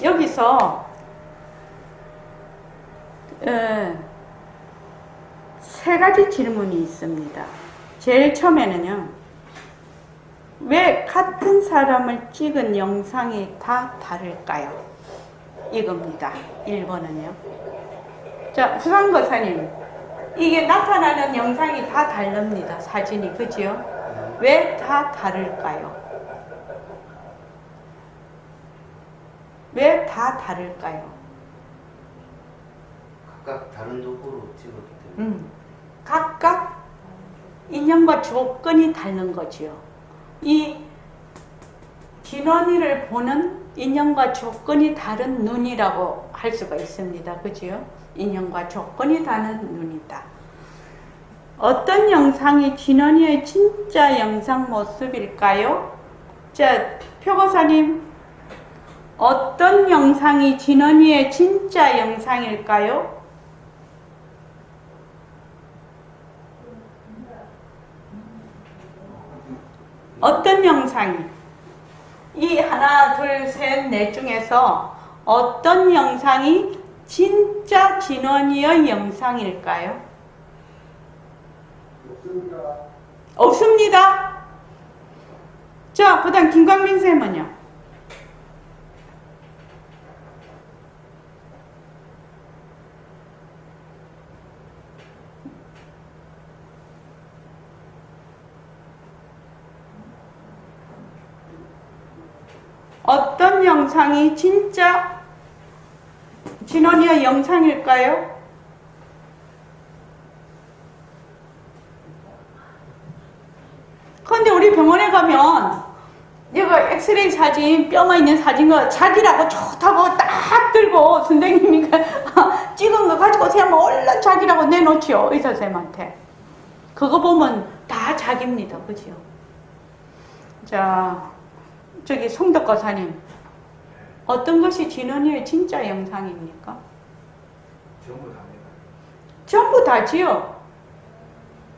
여기서 세 가지 질문이 있습니다. 제일 처음에는요, 왜 같은 사람을 찍은 영상이 다 다를까요? 이겁니다. 1번은요. 자, 수상거사님, 이게 나타나는 영상이 다 다릅니다. 사진이, 그죠? 왜 다 다를까요? 왜 다 다를까요? 각각 다른 도구로 찍었기 때문에 각각 인연과 조건이 다른 거지요. 이 진원이를 보는 인연과 조건이 다른 눈이라고 할 수가 있습니다. 그지요? 인연과 조건이 다른 눈이다. 어떤 영상이 진원이의 진짜 영상 모습일까요? 자, 표고사님, 어떤 영상이 진원이의 진짜 영상일까요? 어떤 영상이? 이 하나, 둘, 셋, 넷 중에서 어떤 영상이 진짜 진원이의 영상일까요? 없습니다. 자, 그 다음 김광민 쌤은요? 어떤 영상이 진짜 진원이의 영상일까요? 그런데 우리 병원에 가면 이거 엑스레이 사진, 뼈만 있는 사진 거 자기라고 좋다고 딱 들고 선생님이 찍은 거 가지고 오세요. 얼른 자기라고 내놓지요. 의사 선생님한테. 그거 보면 다 자기입니다. 그죠? 자, 저기 송덕 거사님, 어떤 것이 진원이의 진짜 영상입니까? 전부 다입니다. 전부 다지요.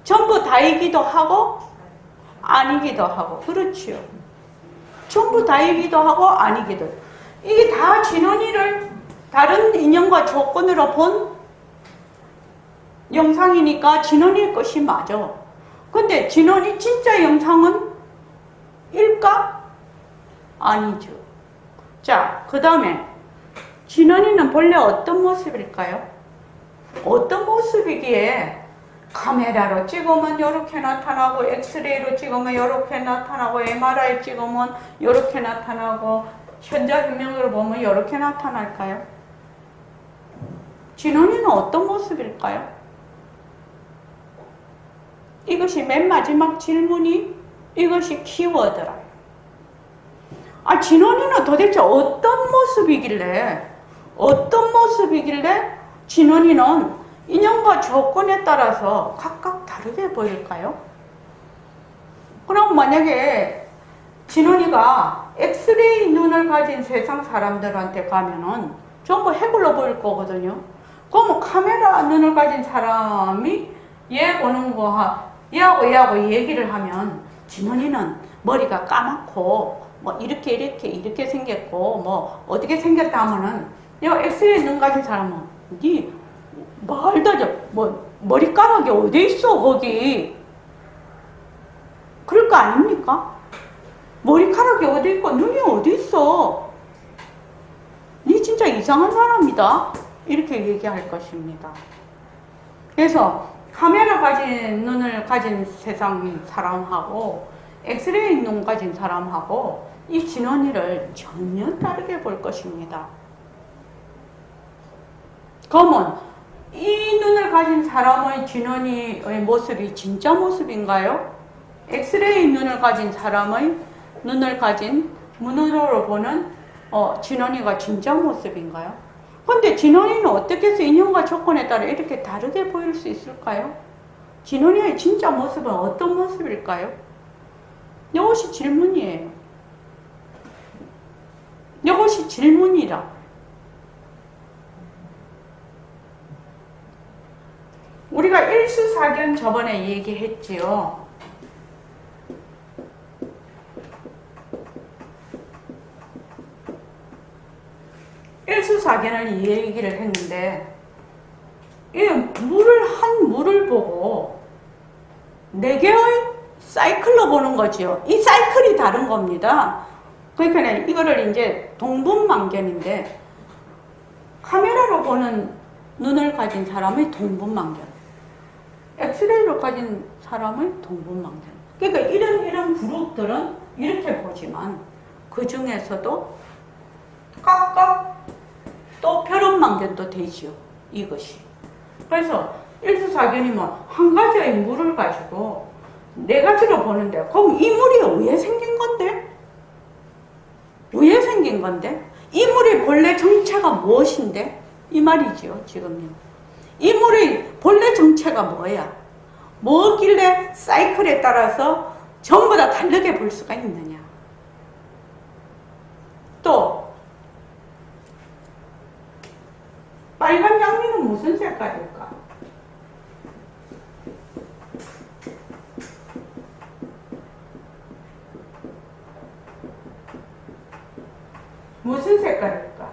전부 다이기도 하고 아니기도 하고. 그렇지요. 전부 다이기도 하고 아니기도. 이게 다 진원이를 다른 인연과 조건으로 본 영상이니까 진원이의 것이 맞아. 근데 진원이 진짜 영상은 일까? 아니죠. 자, 그 다음에 진원이는 본래 어떤 모습일까요? 어떤 모습이기에 카메라로 찍으면 이렇게 나타나고 엑스레이로 찍으면 이렇게 나타나고 MRI 찍으면 이렇게 나타나고 현자현명으로 보면 이렇게 나타날까요? 진원이는 어떤 모습일까요? 이것이 맨 마지막 질문이 이것이 키워드라. 진원이는 도대체 어떤 모습이길래 진원이는 인연과 조건에 따라서 각각 다르게 보일까요? 그럼 만약에 진원이가 엑스레이 눈을 가진 세상 사람들한테 가면은 전부 해골로 보일 거거든요. 그럼 카메라 눈을 가진 사람이 얘 보는 거, 얘하고 얘기를 하면 진원이는 머리가 까맣고 뭐 이렇게 생겼고 뭐 어떻게 생겼다 하면은 이 엑스레이 눈 가진 사람은 니 말도 안 돼. 뭐 머리카락이 어디 있어 거기? 그럴 거 아닙니까? 머리카락이 어디 있고 눈이 어디 있어? 니 진짜 이상한 사람이다. 이렇게 얘기할 것입니다. 그래서 카메라 가진 눈을 가진 세상 사람하고 엑스레이 눈 가진 사람하고 이 진원이를 전혀 다르게 볼 것입니다. 그러면 이 눈을 가진 사람의 진원이의 모습이 진짜 모습인가요? 엑스레이 눈을 가진 사람의 눈을 가진 문으로 보는 진원이가 진짜 모습인가요? 근데 진원이는 어떻게 해서 인연과 조건에 따라 이렇게 다르게 보일 수 있을까요? 진원이의 진짜 모습은 어떤 모습일까요? 이것이 질문이에요. 이것이 질문이라. 우리가 일수사견 저번에 얘기했지요. 일수사견을 얘기를 했는데 이 물을 보고 4개의 사이클로 보는 거지요. 이 사이클이 다른 겁니다. 그러니까 이거를 이제 동분만견인데 카메라로 보는 눈을 가진 사람의 동분만견, 엑스레이로 가진 사람의 동분만견. 그러니까 이런 그룹들은 이렇게 보지만 그 중에서도 각각 또 표론만견도 되지요. 이것이. 그래서 일수사견이면 한 가지의 물을 가지고 네 가지로 보는데, 그럼 이 물이 왜 생긴 건데? 왜 생긴 건데? 이 물의 본래 정체가 무엇인데? 이 말이지요, 지금요. 이 물의 본래 정체가 뭐야? 뭐길래 사이클에 따라서 전부 다 다르게 볼 수가 있느냐? 또 빨간 장미는 무슨 색깔일까? 무슨 색깔일까?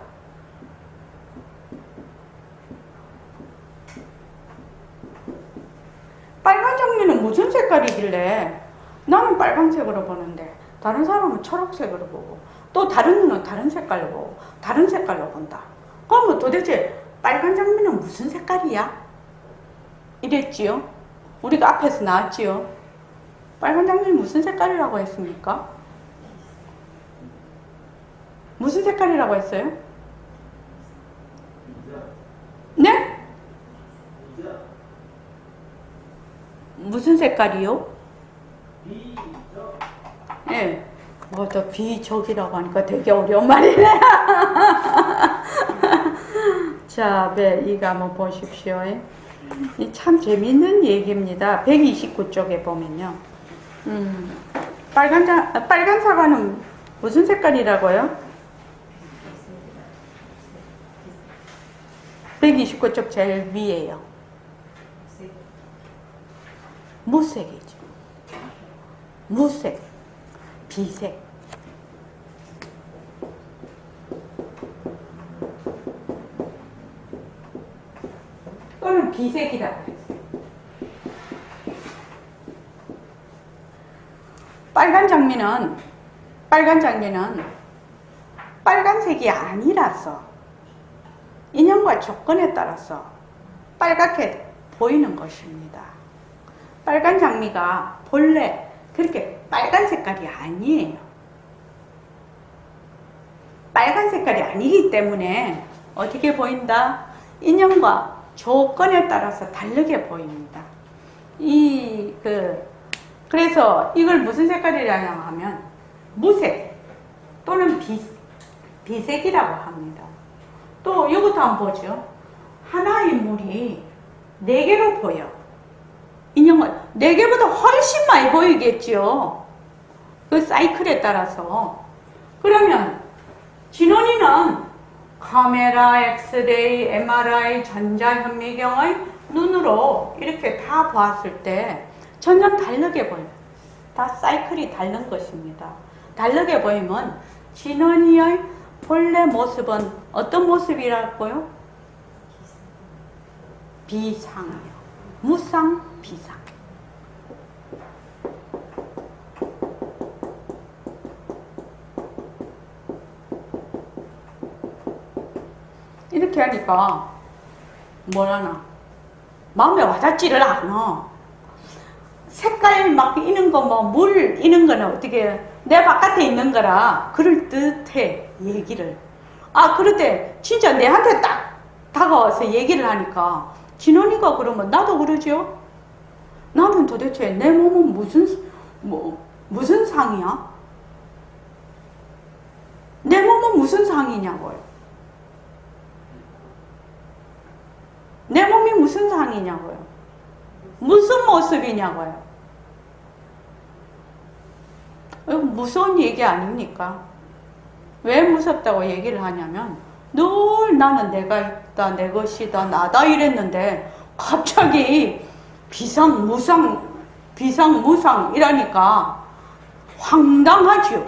빨간 장미는 무슨 색깔이길래 나는 빨간색으로 보는데 다른 사람은 초록색으로 보고 또 다른 눈은 다른 색깔로 보고 다른 색깔로 본다. 그러면 도대체 빨간 장미는 무슨 색깔이야? 이랬지요. 우리가 앞에서 나왔지요. 빨간 장미는 무슨 색깔이라고 했습니까? 무슨 색깔이라고 했어요? 네? 무슨 색깔이요? 예. 네. 저 비적이라고 하니까 되게 어려운 말이네. 자, 이거 한번 보십시오. 이 참 재밌는 얘기입니다. 129쪽에 보면요. 빨간 사과는 무슨 색깔이라고요? 129쪽 제일 위에요. 무색이죠. 무색, 비색. 또는 비색이라고 했어요. 빨간 장미는 빨간색이 아니라서 인연과 조건에 따라서 빨갛게 보이는 것입니다. 빨간 장미가 본래 그렇게 빨간 색깔이 아니에요. 빨간 색깔이 아니기 때문에 어떻게 보인다? 인연과 조건에 따라서 다르게 보입니다. 그래서 이걸 무슨 색깔이라고 하면 무색 또는 비색이라고 합니다. 또 이것도 한번 보죠. 하나의 물이 네 개로 보여. 인형은 네 개보다 훨씬 많이 보이겠죠. 그 사이클에 따라서. 그러면 진원이는 카메라, 엑스레이, MRI, 전자현미경의 눈으로 이렇게 다 보았을 때 전혀 다르게 보여요. 다 사이클이 다른 것입니다. 다르게 보이면 진원이의 본래 모습은 어떤 모습이라고요? 비상이요. 무상, 비상. 이렇게 하니까 뭐라나 마음에 와닿지를 않아. 색깔 막 이는 거 뭐 물 이는 거는 어떻게 내 바깥에 있는 거라 그럴 듯해 얘기를. 그럴 때 진짜 내한테 딱 다가와서 얘기를 하니까 진원이가 그러면 나도 그러죠. 나는 도대체 내 몸은 무슨 상이야? 내 몸은 무슨 상이냐고요. 내 몸이 무슨 상이냐고요. 무슨 모습이냐고요. 이거 무서운 얘기 아닙니까? 왜 무섭다고 얘기를 하냐면 늘 나는 내가 있다, 내 것이다, 나다 이랬는데 갑자기 비상, 무상 이라니까 황당하죠.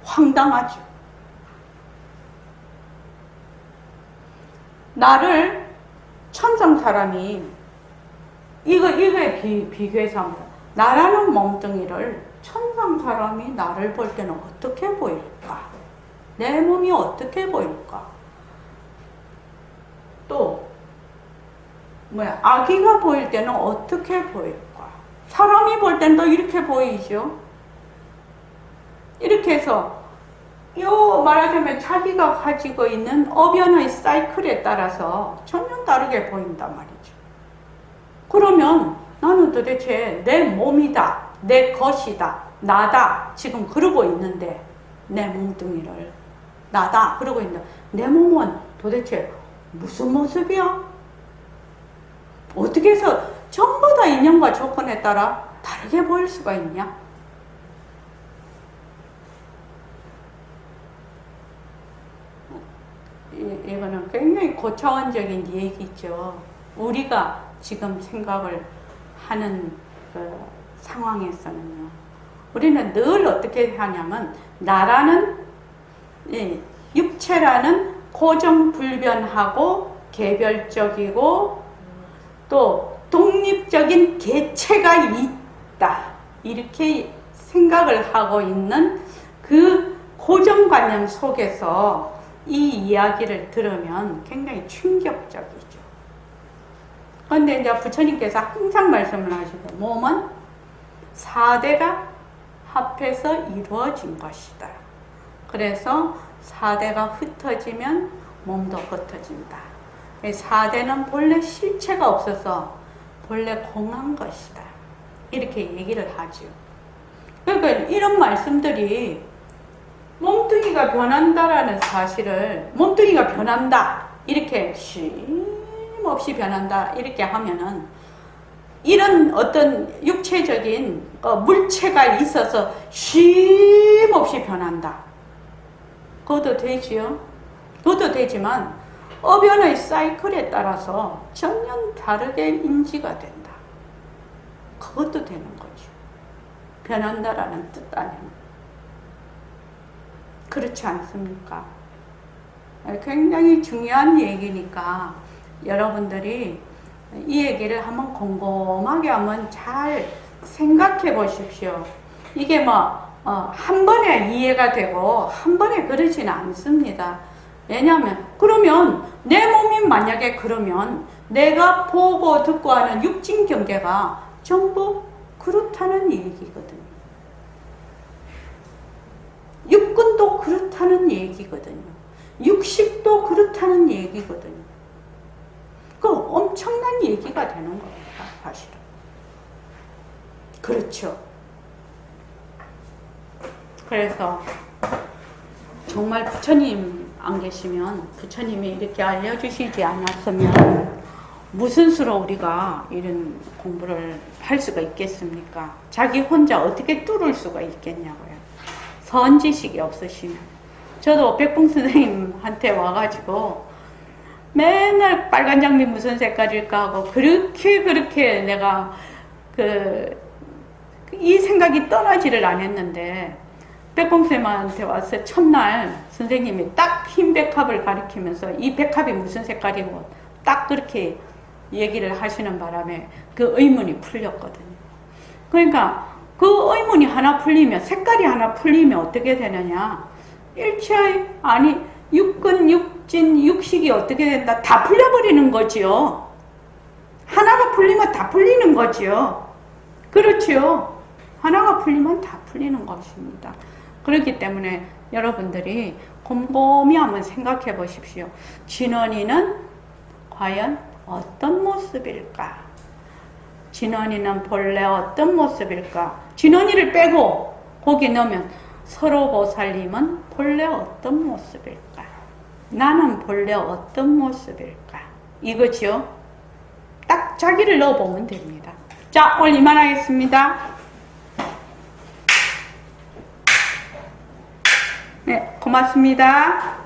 황당하죠. 나를 천상 사람이 이거에 비교해서 합니다. 나라는 멍덩이를 천상 사람이 나를 볼 때는 어떻게 보일까? 내 몸이 어떻게 보일까? 또 아기가 보일 때는 어떻게 보일까? 사람이 볼 때는 또 이렇게 보이죠? 이렇게 해서 말하자면 자기가 가지고 있는 어변의 사이클에 따라서 전혀 전혀 다르게 보인단 말이죠. 그러면 나는 도대체 내 몸이다, 내 것이다, 나다 지금 그러고 있는데, 내 몸뚱이를 나다 그러고 있는데 내 몸은 도대체 무슨 모습이야? 어떻게 해서 전부 다 인연과 조건에 따라 다르게 보일 수가 있냐? 이거는 굉장히 고차원적인 얘기죠. 우리가 지금 생각을 하는 그 상황에서는요. 우리는 늘 어떻게 하냐면 나라는 육체라는 고정불변하고 개별적이고 또 독립적인 개체가 있다. 이렇게 생각을 하고 있는 그 고정관념 속에서 이 이야기를 들으면 굉장히 충격적이죠. 그런데 이제 부처님께서 항상 말씀을 하시고 몸은 4대가 합해서 이루어진 것이다. 그래서 4대가 흩어지면 몸도 흩어진다. 4대는 본래 실체가 없어서 본래 공한 것이다. 이렇게 얘기를 하죠. 그러니까 이런 말씀들이 몸뚱이가 변한다라는 사실을, 몸뚱이가 변한다 이렇게 쉼없이 변한다 이렇게 하면은 이런 어떤 육체적인 물체가 있어서 쉼없이 변한다. 그것도 되지요. 그것도 되지만 어변의 사이클에 따라서 전혀 다르게 인지가 된다. 그것도 되는 거죠. 변한다라는 뜻 아니면. 그렇지 않습니까? 굉장히 중요한 얘기니까 여러분들이 이 얘기를 한번 곰곰하게 한번 잘 생각해 보십시오. 이게 한 번에 이해가 되고 한 번에 그러지는 않습니다. 왜냐하면 그러면 내 몸이 만약에 그러면 내가 보고 듣고 하는 육진 경계가 전부 그렇다는 얘기거든요. 육근도 그렇다는 얘기거든요. 육식도 그렇다는 얘기거든요. 그 엄청난 얘기가 되는 겁니다. 사실은. 그렇죠. 그래서 정말 부처님 안 계시면, 부처님이 이렇게 알려주시지 않았으면 무슨 수로 우리가 이런 공부를 할 수가 있겠습니까? 자기 혼자 어떻게 뚫을 수가 있겠냐고요. 선지식이 없으시면. 저도 백봉 선생님한테 와가지고 맨날 빨간 장미 무슨 색깔일까 하고 그렇게 내가 이 생각이 떠나지를 않았는데, 백봉 선생님한테 와서 첫날 선생님이 딱 흰 백합을 가리키면서 이 백합이 무슨 색깔이고 딱 그렇게 얘기를 하시는 바람에 그 의문이 풀렸거든요. 그러니까 그 의문이 하나 풀리면, 색깔이 하나 풀리면 어떻게 되느냐? 일체의, 육근, 육진, 육식이 어떻게 된다? 다 풀려버리는 거지요. 하나가 풀리면 다 풀리는 거지요. 그렇지요. 하나가 풀리면 다 풀리는 것입니다. 그렇기 때문에 여러분들이 곰곰이 한번 생각해 보십시오. 진원이는 과연 어떤 모습일까? 진원이는 본래 어떤 모습일까? 진원이를 빼고 거기 넣으면 서로보살님은 본래 어떤 모습일까? 나는 본래 어떤 모습일까? 이거죠. 딱 자기를 넣어보면 됩니다. 자, 오늘 이만하겠습니다. 네, 고맙습니다.